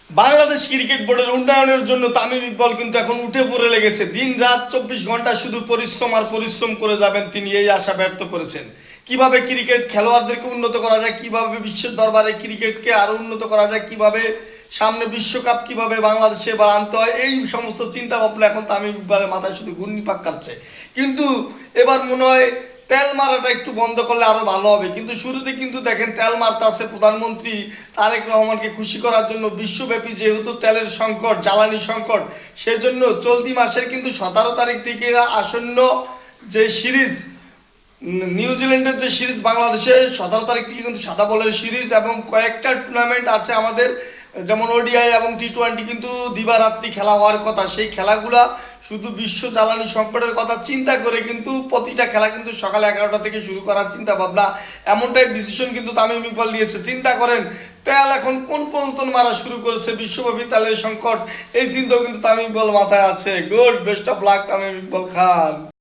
Bangladesh cricket বোর্ডের উন্নয়নের জন্য তামিম ইকবাল কিন্তু এখন উঠে পড়ে লেগেছে। দিন রাত 24 ঘন্টা শুধু পরিশ্রম আর পরিশ্রম করে যাবেন তিনি, এই আশা ব্যর্থ করেছেন। কিভাবে ক্রিকেট খেলোয়াড়দেরকে উন্নত করা যায়, কিভাবে বিশ্বের দরবারে ক্রিকেটকে আরো উন্নত করা যায়, কিভাবে সামনে বিশ্বকাপ কিভাবে বাংলাদেশে এবার আনতে হয়, এই সমস্ত চিন্তা ভাবনা এখন তামিম ইকবালের মাথায় শুধু ঘূর্ণিপাক কাটছে। কিন্তু এবার মনে হয় তেল মারাটা একটু বন্ধ করলে আরো ভালো হবে। কিন্তু শুরুতে কিন্তু দেখেন তেল মারতাছে প্রধানমন্ত্রী তারেক রহমানকে খুশি করার জন্য। বিশ্বব্যাপী যেহেতু তেলের সংকট, জ্বালানি সংকট, সেজন্য চলতি মাসের কিন্তু 17 তারিখ থেকে আসন্ন যে সিরিজ, নিউজিল্যান্ডের যে সিরিজ, বাংলাদেশে 17 তারিখ থেকে কিন্তু সাদা বলের সিরিজ এবং কয়েকটা টুর্নামেন্ট আছে আমাদের, যেমন ওডিআই এবং টি-20 কিন্তু দিবারাত্রি খেলা হওয়ার কথা। সেই খেলাগুলা শুধু বিশ্ব জ্বালানি সংকটের কথা চিন্তা করে কিন্তু প্রতিটা খেলা কিন্তু সকাল 11টা থেকে শুরু করার চিন্তা ভাবনা, এমনটাই ডিসিশন কিন্তু তামিম ইকবাল নিয়েছে। চিন্তা করেন তেল এখন কোন পর্যন্ত মারা শুরু করেছে, বিশ্বব্যাপী তেলের সংকট, এই চিন্তাও কিন্তু তামিম ইকবাল মাথায় আছে। Good, best of luck Tamim Iqbal Khan.